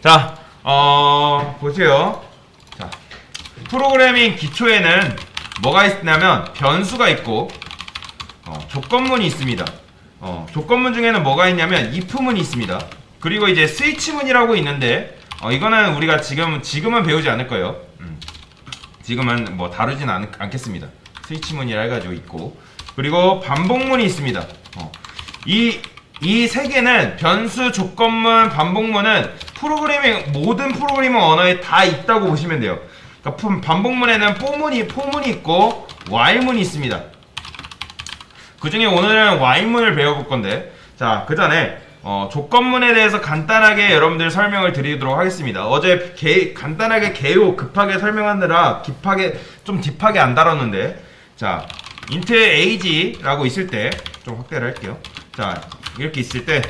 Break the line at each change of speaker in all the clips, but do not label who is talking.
자, 보세요. 자, 프로그래밍 기초에는 뭐가 있냐면 변수가 있고 조건문이 있습니다. 조건문 중에는 뭐가 있냐면 if문이 있습니다. 그리고 이제 스위치문이라고 있는데 이거는 우리가 지금은 배우지 않을 거예요. 지금은 뭐 다루진 않겠습니다. 스위치문이라 해가지고 있고, 그리고 반복문이 있습니다. 이 세 개는 변수, 조건문, 반복문은 모든 프로그래밍 언어에 다 있다고 보시면 돼요. 그러니까 반복문에는 포문이 있고 while문이 있습니다. 그 중에 오늘은 while문을 배워볼 건데, 자, 그 전에 조건문에 대해서 간단하게 여러분들 설명을 드리도록 하겠습니다. 어제 간단하게 급하게 설명하느라 좀 딥하게 안 다뤘는데, 자, int age라고 있을 때 좀 확대를 할게요. 자, 이렇게 있을 때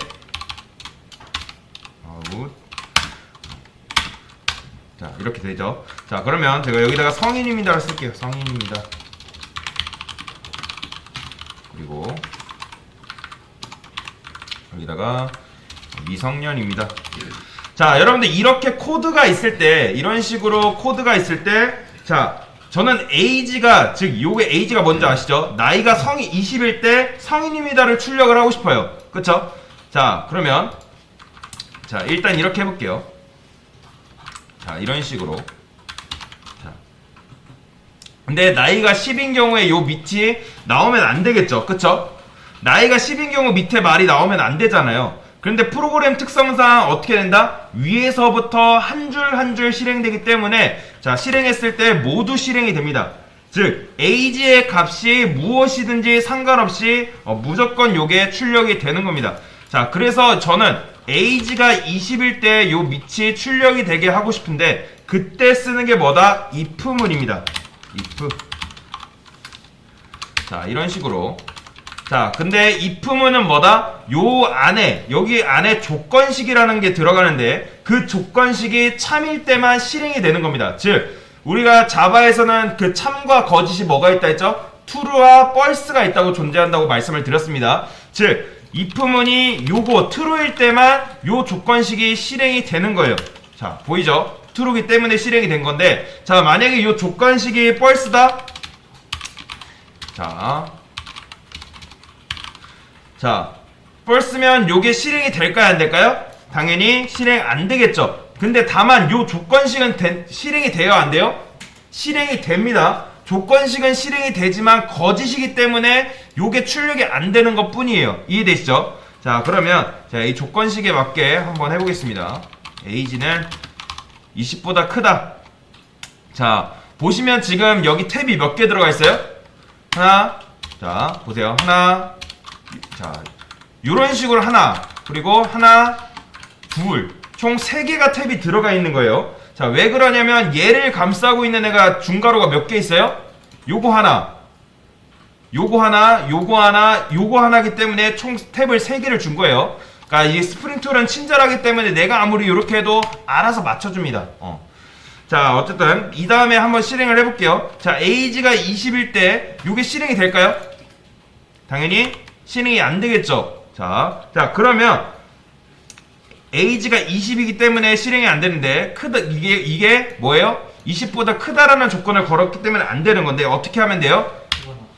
자, 이렇게 되죠. 자, 그러면 제가 여기다가 성인입니다를 쓸게요. 성인입니다. 그리고 여기다가 미성년입니다. 자, 여러분들 이렇게 코드가 있을 때, 이런 식으로 코드가 있을 때, 자, 저는 age가, 즉 요게 age가 뭔지 아시죠? 나이가 성이 20일 때 성인입니다를 출력을 하고 싶어요. 그쵸? 자, 그러면 자, 일단 이렇게 해볼게요. 자, 이런 식으로. 자, 근데 나이가 10인 경우에 요 밑이 나오면 안 되겠죠? 그쵸? 나이가 10인 경우 밑에 말이 나오면 안 되잖아요. 그런데 프로그램 특성상 어떻게 된다? 위에서부터 한 줄 한 줄 실행되기 때문에, 자, 실행했을 때 모두 실행이 됩니다. 즉 age의 값이 무엇이든지 상관없이 무조건 요게 출력이 되는 겁니다. 자, 그래서 저는 age가 20일 때 요 밑이 출력이 되게 하고 싶은데, 그때 쓰는 게 뭐다? if문입니다. if. 자, 이런 식으로. 자, 근데 if문은 뭐다? 여기 안에 조건식이라는 게 들어가는데, 그 조건식이 참일 때만 실행이 되는 겁니다. 즉, 우리가 자바에서는 그 참과 거짓이 뭐가 있다 했죠? true와 false가 있다고 존재한다고 말씀을 드렸습니다. 즉, if문이 요거 true일 때만 요 조건식이 실행이 되는 거예요. 자, 보이죠? true이기 때문에 실행이 된 건데, 자, 만약에 요 조건식이 false다? 자, false면 요게 실행이 될까요? 안 될까요? 당연히 실행 안 되겠죠. 근데 다만 요 조건식은 실행이 돼요? 안 돼요? 실행이 됩니다. 조건식은 실행이 되지만 거짓이기 때문에 요게 출력이 안 되는 것 뿐이에요. 이해되시죠? 자, 그러면 제가 이 조건식에 맞게 한번 해보겠습니다. age는 20보다 크다. 자, 보시면 지금 여기 탭이 몇 개 들어가 있어요? 하나, 자, 보세요. 하나, 자, 요런 식으로 하나, 그리고 하나, 둘, 총 3개가 탭이 들어가 있는 거예요. 자, 왜 그러냐면 얘를 감싸고 있는 애가 중괄호가 몇 개 있어요? 요거 하나, 요거 하나, 요거 하나, 요거 하나기 때문에 총 탭을 3개를 준 거예요. 그러니까 이 스프링 툴은 친절하기 때문에 내가 아무리 이렇게 해도 알아서 맞춰줍니다. 자, 어쨌든 이 다음에 한번 실행을 해볼게요. 자, age가 20일 때 요게 실행이 될까요? 당연히 실행이 안 되겠죠. 자, 그러면 age가 20이기 때문에 실행이 안 되는데, 이게 뭐예요? 20보다 크다라는 조건을 걸었기 때문에 안 되는 건데, 어떻게 하면 돼요?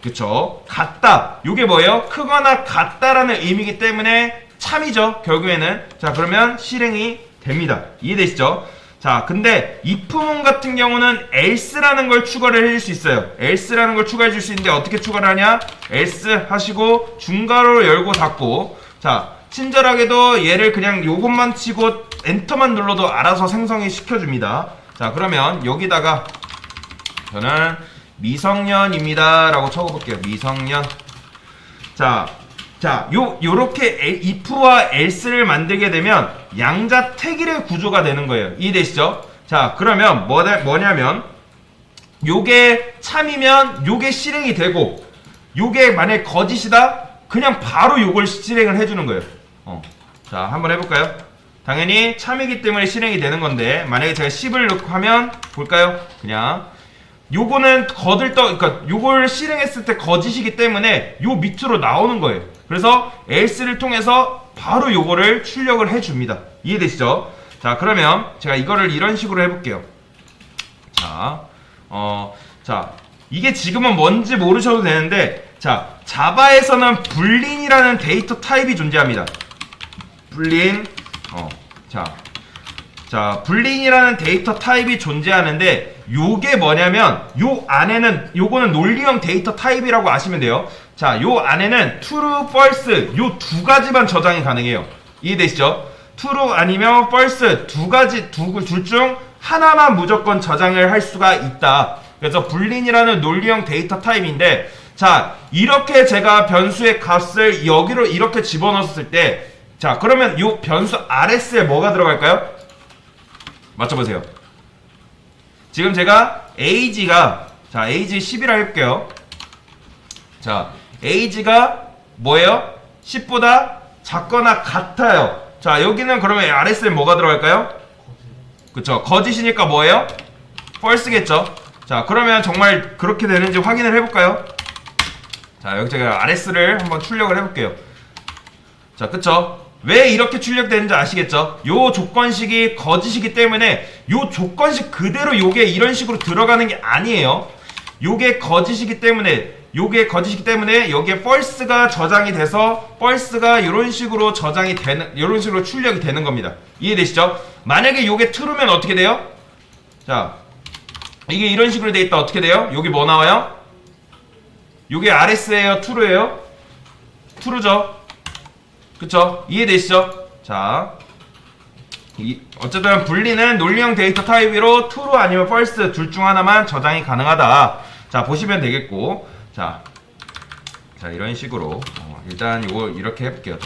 그쵸? 같다. 요게 뭐예요? 크거나 같다라는 의미이기 때문에 참이죠, 결국에는. 자, 그러면 실행이 됩니다. 이해되시죠? 자, 근데 if문 같은 경우는 else라는 걸 추가를 해줄 수 있어요. else라는 걸 추가해 줄 수 있는데, 어떻게 추가를 하냐? else 하시고 중괄호를 열고 닫고, 자, 친절하게도 얘를 그냥 요것만 치고 엔터만 눌러도 알아서 생성이 시켜줍니다. 자, 그러면 여기다가 저는 미성년입니다 라고 적어볼게요. 미성년. 자, 요렇게 if와 else를 만들게 되면 양자 택일의 구조가 되는 거예요. 이해되시죠? 자, 그러면 뭐냐면 요게 참이면 요게 실행이 되고, 요게 만약에 거짓이다? 그냥 바로 요걸 실행을 해주는 거예요. 자, 한번 해볼까요? 당연히 참이기 때문에 실행이 되는 건데, 만약에 제가 10을 넣고 하면 볼까요? 그냥 요거는 그러니까 요걸 실행했을 때 거짓이기 때문에 요 밑으로 나오는 거예요. 그래서 else를 통해서 바로 요거를 출력을 해줍니다. 이해되시죠? 자, 그러면 제가 이거를 이런 식으로 해볼게요. 자, 이게 지금은 뭔지 모르셔도 되는데, 자, 자바에서는 불린이라는 데이터 타입이 존재합니다. 불린, 자, 불린이라는 데이터 타입이 존재하는데, 요게 뭐냐면, 요 안에는, 요거는 논리형 데이터 타입이라고 아시면 돼요. 자, 요 안에는 true, false, 요 두 가지만 저장이 가능해요. 이해되시죠? true 아니면 false 둘 중 하나만 무조건 저장을 할 수가 있다. 그래서 불린이라는 논리형 데이터 타입인데, 자, 이렇게 제가 변수의 값을 여기로 이렇게 집어넣었을 때, 자, 그러면 요 변수 RS에 뭐가 들어갈까요? 맞춰보세요. 지금 제가 age가, 자, age 10이라 해볼게요. 자, age가 뭐예요? 10보다 작거나 같아요. 자, 여기는 그러면 RS에 뭐가 들어갈까요? 그쵸, 거짓이니까 뭐예요? false겠죠. 자, 그러면 정말 그렇게 되는지 확인을 해볼까요? 자, 여기 제가 RS를 한번 출력을 해볼게요. 자, 그쵸? 왜 이렇게 출력되는지 아시겠죠? 요 조건식이 거짓이기 때문에 요 조건식 그대로 요게 이런 식으로 들어가는 게 아니에요. 요게 거짓이기 때문에 여기에 false가 저장이 돼서 false가 이런 식으로 저장이 되는, 이런 식으로 출력이 되는 겁니다. 이해되시죠? 만약에 요게 true면 어떻게 돼요? 자, 이게 이런 식으로 돼 있다. 어떻게 돼요? 여기 뭐 나와요? 요게 RS예요? true예요? true죠. 그쵸? 이해되시죠? 자, 어쨌든 분리는 논리형 데이터 타입으로 true 아니면 false 둘 중 하나만 저장이 가능하다. 자, 보시면 되겠고, 자, 이런 식으로 일단 이거 이렇게 해볼게요.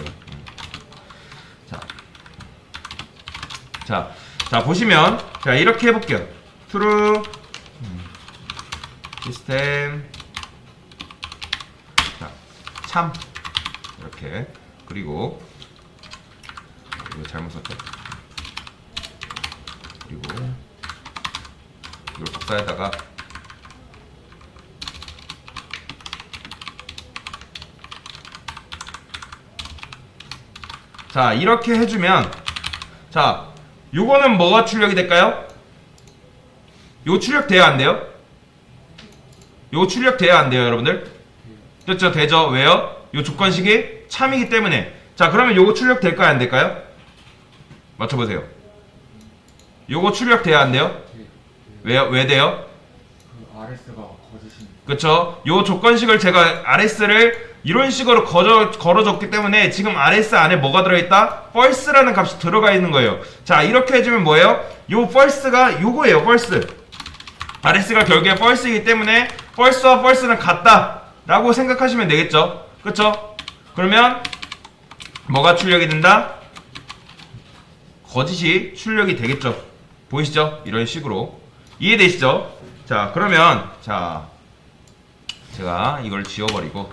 자, 보시면 자, 이렇게 해볼게요. true 시스템, 자, 참, 이렇게. 그리고 이거 잘못 썼죠. 그리고 이걸 복사에다가 자, 이렇게 해주면, 자, 요거는 뭐가 출력이 될까요? 요거 출력돼야 안 돼요? 요거 출력돼야 안 돼요, 여러분들? 됐죠? 되죠? 왜요? 요 조건식이 참이기 때문에. 자, 그러면 요거 출력될까요? 안 될까요? 맞춰보세요. 요거 출력돼야 안 돼요? 왜요? 왜 돼요?
RS가 거짓이니까.
그쵸? 요 조건식을 제가 RS를 이런 식으로 걸어줬기 때문에 지금 RS 안에 뭐가 들어있다? false라는 값이 들어가 있는 거예요. 자, 이렇게 해주면 뭐예요? 요 false가 요거예요. false. RS가 결국에 false이기 때문에 false와 false는 같다 라고 생각하시면 되겠죠? 그쵸? 그러면 뭐가 출력이 된다? 거짓이 출력이 되겠죠? 보이시죠? 이런 식으로. 이해되시죠? 자, 그러면 자, 제가 이걸 지워버리고,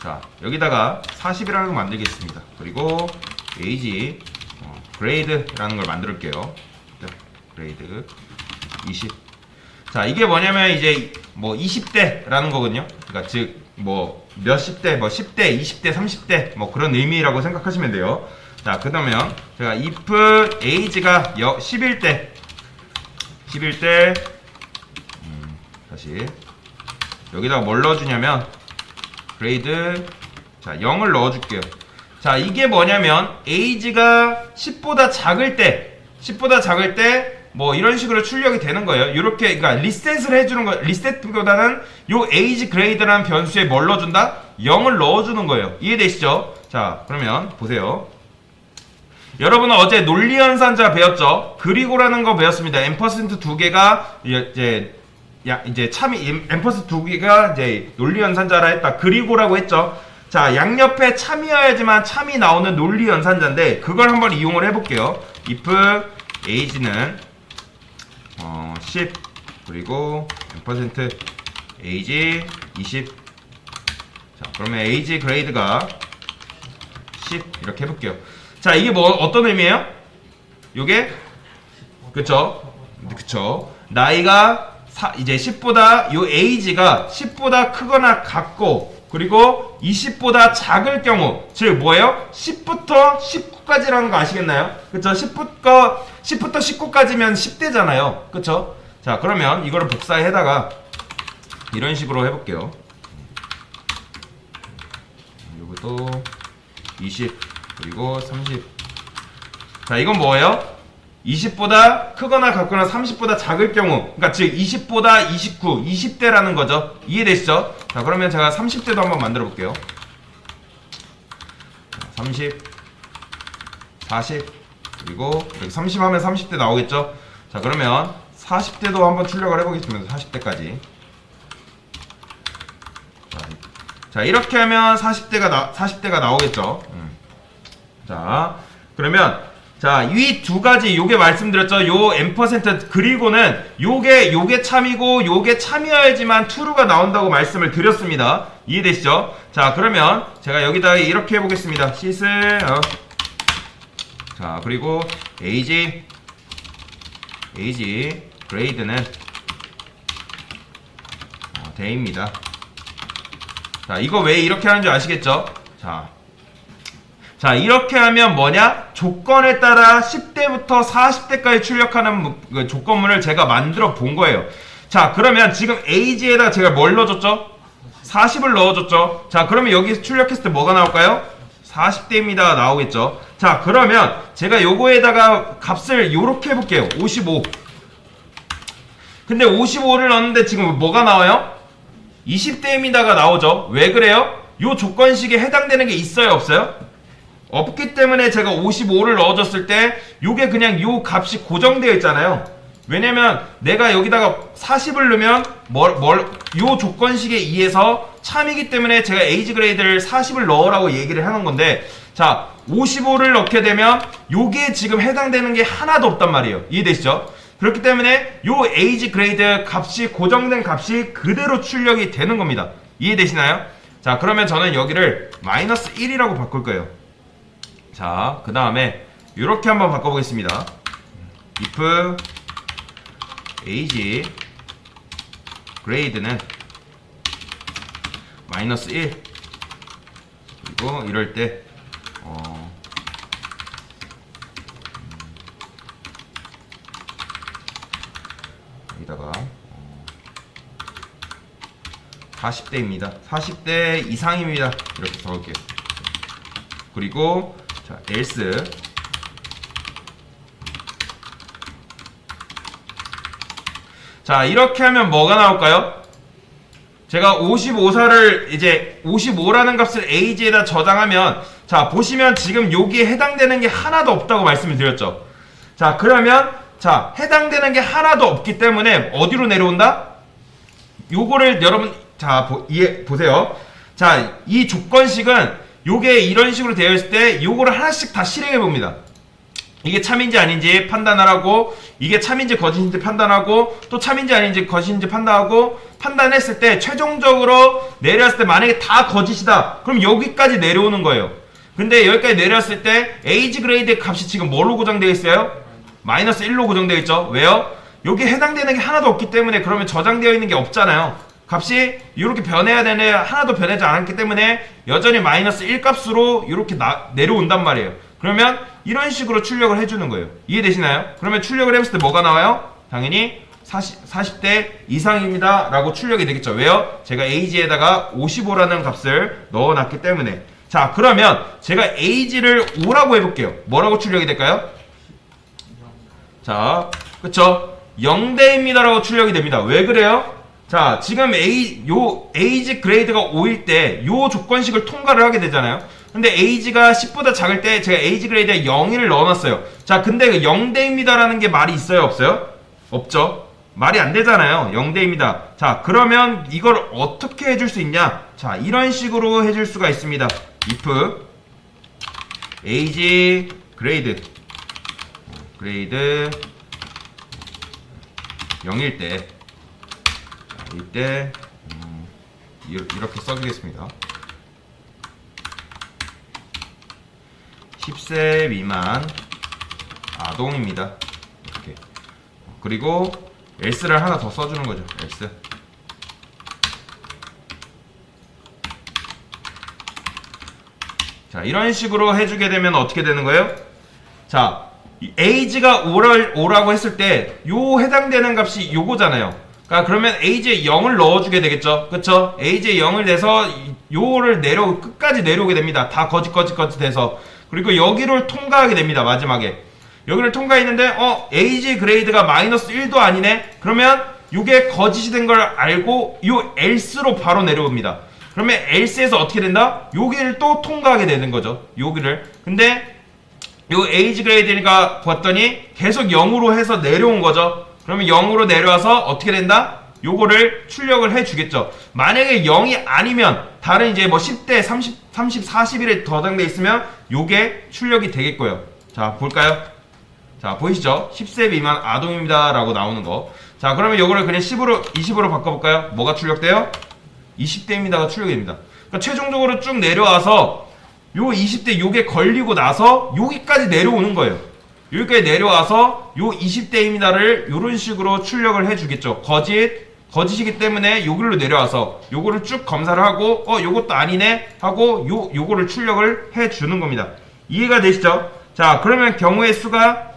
자, 여기다가 40이라는 걸 만들겠습니다. 그리고 age grade라는 걸 만들게요. grade 20. 자, 이게 뭐냐면 이제 뭐 20대라는 거거든요. 그러니까 즉 뭐 몇십 대, 뭐 10대, 20대, 30대 뭐 그런 의미라고 생각하시면 돼요. 자, 그러면 제가 if age가 11대 다시 여기다가 뭘 넣어주냐면 grade, 자, 0을 넣어줄게요. 자, 이게 뭐냐면 age가 10보다 작을 때 뭐 이런 식으로 출력이 되는 거예요. 이렇게, 그러니까 리셋을 해주는 거, 리셋보다는 요 age grade라는 변수에 뭘 넣어준다? 0을 넣어주는 거예요. 이해되시죠? 자, 그러면 보세요. 여러분은 어제 논리연산자 배웠죠? 그리고라는 거 배웠습니다. 앰퍼센트 두 개가 이제 참이, 앰퍼센트 두 개가 이제 논리연산자라 했다. 그리고라고 했죠? 자, 양옆에 참이어야지만 참이 나오는 논리연산자인데 그걸 한번 이용을 해볼게요. if age는 10 그리고 %, age 20. 자, 그러면 age grade가 10 이렇게 해볼게요. 자, 이게 뭐 어떤 의미예요? 요게 그쵸? 나이가 이제 10보다 요 age가 10보다 크거나 같고, 그리고 20보다 작을 경우, 즉 뭐예요? 10부터 19까지라는 거 아시겠나요? 그쵸? 10부터 19까지면 10대잖아요. 그쵸? 자, 그러면 이거를 복사해다가 이런 식으로 해볼게요. 요것도 20 그리고 30. 자, 이건 뭐예요? 20보다 크거나 같거나 30보다 작을 경우, 그러니까 즉 20보다 29, 20대라는 거죠. 이해되시죠? 자, 그러면 제가 30대도 한번 만들어 볼게요. 30, 40, 그리고 이렇게 30 하면 30대 나오겠죠? 자, 그러면 40대도 한번 출력을 해보겠습니다. 40대까지. 자, 이렇게 하면 40대가 나오겠죠? 자, 그러면 자, 이 두 가지 요게 말씀드렸죠. 요 M% 그리고는 요게 참이고 요게 참이어야지만 true가 나온다고 말씀을 드렸습니다. 이해되시죠? 자, 그러면 제가 여기다 이렇게 해보겠습니다. sys 자, 그리고 age grade는 day입니다. 자, 이거 왜 이렇게 하는 줄 아시겠죠? 자, 이렇게 하면 뭐냐? 조건에 따라 10대부터 40대까지 출력하는 그 조건문을 제가 만들어 본 거예요. 자, 그러면 지금 age에다 제가 뭘 넣어줬죠? 40을 넣어줬죠. 자, 그러면 여기서 출력했을 때 뭐가 나올까요? 40대입니다. 나오겠죠. 자, 그러면 제가 요거에다가 값을 요렇게 해볼게요. 55. 근데 55를 넣었는데 지금 뭐가 나와요? 20대입니다가 나오죠. 왜 그래요? 요 조건식에 해당되는 게 있어요, 없어요? 없기 때문에 제가 55를 넣어줬을 때 요게 그냥 요 값이 고정되어 있잖아요. 왜냐면 내가 여기다가 40을 넣으면 요 조건식에 의해서 참이기 때문에 제가 에이지 그레이드를 40을 넣으라고 얘기를 하는 건데, 자, 55를 넣게 되면 요게 지금 해당되는 게 하나도 없단 말이에요. 이해되시죠? 그렇기 때문에 요 에이지 그레이드 값이 고정된 값이 그대로 출력이 되는 겁니다. 이해되시나요? 자, 그러면 저는 여기를 마이너스 1이라고 바꿀 거예요. 자, 그 다음에 이렇게 한번 바꿔보겠습니다. if age grade는 마이너스 1 그리고 이럴 때 여기다가 40대입니다. 40대 이상입니다. 이렇게 적을게요. 그리고 자, else 자, 이렇게 하면 뭐가 나올까요? 제가 55사를 이제 55라는 값을 age에다 저장하면, 자, 보시면 지금 여기에 해당되는 게 하나도 없다고 말씀을 드렸죠. 자, 그러면 자, 해당되는 게 하나도 없기 때문에 어디로 내려온다? 요거를 여러분 자, 보세요. 자, 이 조건식은 요게 이런 식으로 되어 있을 때 요거를 하나씩 다 실행해 봅니다. 이게 참인지 아닌지 판단하라고, 이게 참인지 거짓인지 판단하고, 또 참인지 아닌지 거짓인지 판단하고, 판단했을 때 최종적으로 내려왔을 때 만약에 다 거짓이다, 그럼 여기까지 내려오는 거예요. 근데 여기까지 내려왔을 때 에이지 그레이드 값이 지금 뭘로 고정되어 있어요? 마이너스 1로 고정되어 있죠. 왜요? 여기에 해당되는 게 하나도 없기 때문에, 그러면 저장되어 있는 게 없잖아요. 값이 이렇게 변해야 되네, 하나도 변하지 않았기 때문에 여전히 마이너스 1 값으로 이렇게 내려온단 말이에요. 그러면 이런 식으로 출력을 해주는 거예요. 이해되시나요? 그러면 출력을 해봤을 때 뭐가 나와요? 당연히 40대 이상입니다 라고 출력이 되겠죠. 왜요? 제가 age에다가 55라는 값을 넣어놨기 때문에. 자, 그러면 제가 age를 5라고 해볼게요. 뭐라고 출력이 될까요? 자, 그쵸? 0대입니다 라고 출력이 됩니다. 왜 그래요? 자, 지금 에이지 그레이드가 5일 때 요 조건식을 통과를 하게 되잖아요. 근데 age가 10보다 작을 때 제가 에이지 그레이드에 0을 넣어놨어요. 자, 근데 그 0대입니다 라는 게 말이 있어요, 없어요? 없죠. 말이 안 되잖아요. 0대입니다. 자, 그러면 이걸 어떻게 해줄 수 있냐? 자, 이런 식으로 해줄 수가 있습니다. if age grade 0일 때, 이때 이렇게 써주겠습니다. 10세 미만 아동입니다. 이렇게. 그리고 else를 하나 더 써주는 거죠. else. 자, 이런 식으로 해주게 되면 어떻게 되는 거예요? 자, 이 age가 5라고 했을 때 요 해당되는 값이 요거잖아요. 그러니까 그러면 age에 0을 넣어주게 되겠죠. 그쵸? age에 0을 내서 요를 끝까지 내려오게 됩니다. 다 거짓 돼서. 그리고 여기를 통과하게 됩니다. 마지막에. 여기를 통과했는데 age 그레이드가 마이너스 1도 아니네? 그러면 요게 거짓이 된 걸 알고 요 else로 바로 내려옵니다. 그러면 else에서 어떻게 된다? 여기를 또 통과하게 되는 거죠. 여기를. 근데 요 age 그레이드가 봤더니 계속 0으로 해서 내려온 거죠. 그러면 0으로 내려와서 어떻게 된다? 요거를 출력을 해 주겠죠. 만약에 0이 아니면 다른 이제 뭐 10대, 30, 40일에 저장돼 있으면 요게 출력이 되겠고요. 자, 볼까요? 자, 보이시죠? 10세 미만 아동입니다 라고 나오는 거. 자, 그러면 요거를 그냥 10으로 20으로 바꿔볼까요? 뭐가 출력돼요? 20대입니다가 출력이 됩니다. 그러니까 최종적으로 쭉 내려와서 요 20대 요게 걸리고 나서 여기까지 내려오는 거예요. 여기까지 내려와서 요 20대입니다를 요런 식으로 출력을 해주겠죠. 거짓이기 때문에 여기로 내려와서 요거를 쭉 검사를 하고 요것도 아니네 하고 요거를 출력을 해주는 겁니다. 이해가 되시죠? 자, 그러면 경우의 수가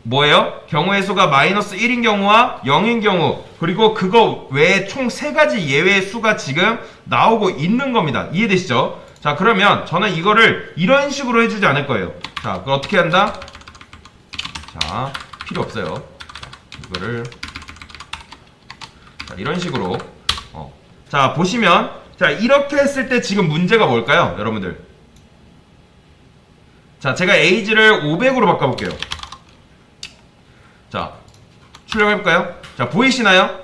뭐예요? 경우의 수가 마이너스 1인 경우와 0인 경우 그리고 그거 외에 총 3가지 예외의 수가 지금 나오고 있는 겁니다. 이해되시죠? 자, 그러면 저는 이거를 이런 식으로 해주지 않을 거예요. 자, 그걸 어떻게 한다? 자, 필요 없어요. 이거를 자, 이런 식으로 자, 보시면 자, 이렇게 했을 때 지금 문제가 뭘까요? 여러분들. 자, 제가 age를 500으로 바꿔볼게요. 자, 출력해볼까요? 자, 보이시나요?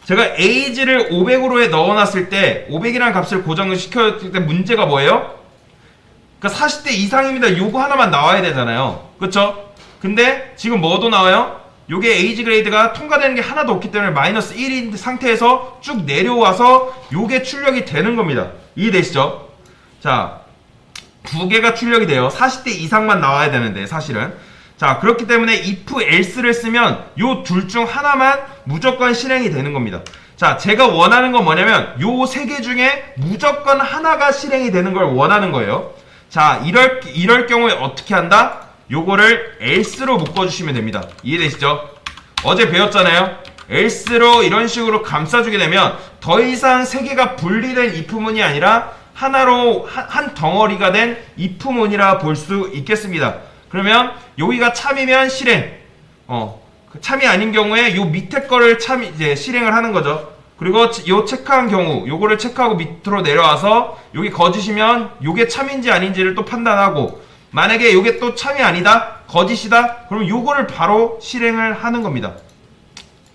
제가 age를 500으로 넣어놨을 때 500이라는 값을 고정을 시켰을 때 문제가 뭐예요? 그러니까 40대 이상입니다. 요거 하나만 나와야 되잖아요. 그쵸? 근데 지금 뭐도 나와요? 요게 에이지 그레이드가 통과되는 게 하나도 없기 때문에 마이너스 1인 상태에서 쭉 내려와서 요게 출력이 되는 겁니다. 이해되시죠? 자, 두 개가 출력이 돼요. 40대 이상만 나와야 되는데 사실은. 자, 그렇기 때문에 if else를 쓰면 요 둘 중 하나만 무조건 실행이 되는 겁니다. 자, 제가 원하는 건 뭐냐면 요 세 개 중에 무조건 하나가 실행이 되는 걸 원하는 거예요. 자, 이럴 경우에 어떻게 한다? 요거를 else로 묶어주시면 됩니다. 이해되시죠? 어제 배웠잖아요. else로 이런 식으로 감싸주게 되면 더 이상 세 개가 분리된 if문이 아니라 하나로 한 덩어리가 된 if문이라 볼 수 있겠습니다. 그러면 여기가 참이면 실행, 참이 아닌 경우에 요 밑에 거를 이제 실행을 하는 거죠. 그리고 요 체크한 경우 요거를 체크하고 밑으로 내려와서 여기 거짓이면 요게 참인지 아닌지를 또 판단하고 만약에 요게 또 참이 아니다 거짓이다 그러면 요거를 바로 실행을 하는 겁니다.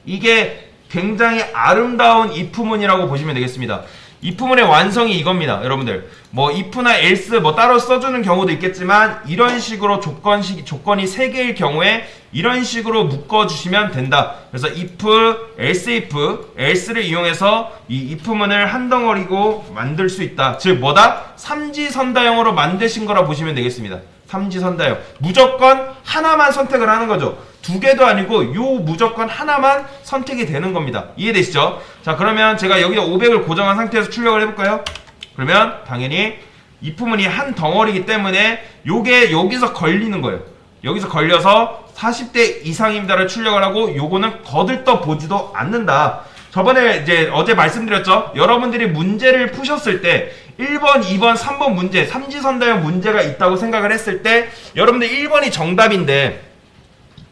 이게 굉장히 아름다운 if문이라고 보시면 되겠습니다. if문의 완성이 이겁니다. 여러분들 뭐 if나 else 뭐 따로 써주는 경우도 있겠지만 이런 식으로 조건이 3개일 경우에 이런 식으로 묶어주시면 된다. 그래서 if, else를 이용해서 이 if문을 한 덩어리고 만들 수 있다. 즉 뭐다? 삼지선다형으로 만드신 거라 보시면 되겠습니다. 삼지선다형. 무조건 하나만 선택을 하는 거죠. 두 개도 아니고 요 무조건 하나만 선택이 되는 겁니다. 이해되시죠? 자, 그러면 제가 여기다 500을 고정한 상태에서 출력을 해볼까요? 그러면 당연히 if문이 한 덩어리이기 때문에 요게 여기서 걸리는 거예요. 여기서 걸려서 40대 이상입니다를 출력을 하고 요거는 거들떠 보지도 않는다. 저번에 이제 어제 말씀드렸죠? 여러분들이 문제를 푸셨을 때 1번, 2번, 3번 문제, 삼지선다형 문제가 있다고 생각을 했을 때 여러분들 1번이 정답인데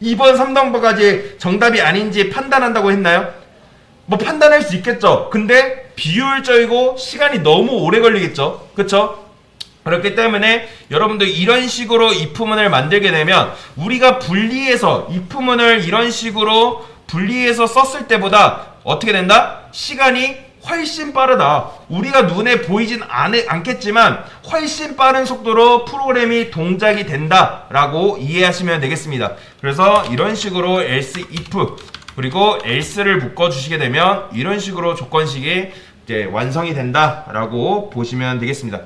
2번, 3번까지 정답이 아닌지 판단한다고 했나요? 뭐 판단할 수 있겠죠. 근데 비효율적이고 시간이 너무 오래 걸리겠죠. 그쵸? 그렇기 때문에 여러분들 이런 식으로 if문을 만들게 되면 우리가 분리해서 if문을 이런 식으로 분리해서 썼을 때보다 어떻게 된다? 시간이 훨씬 빠르다. 우리가 눈에 보이진 않겠지만 훨씬 빠른 속도로 프로그램이 동작이 된다 라고 이해하시면 되겠습니다. 그래서 이런 식으로 else, if 그리고 else를 묶어주시게 되면 이런 식으로 조건식이 이제 완성이 된다 라고 보시면 되겠습니다.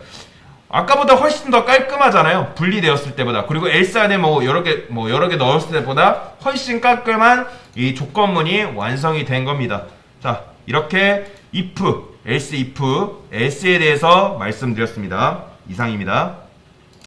아까보다 훨씬 더 깔끔하잖아요. 분리되었을 때보다. 그리고 else 안에 여러 개 넣었을 때보다 훨씬 깔끔한 이 조건문이 완성이 된 겁니다. 자, 이렇게 if, else, if, else에 대해서 말씀드렸습니다. 이상입니다.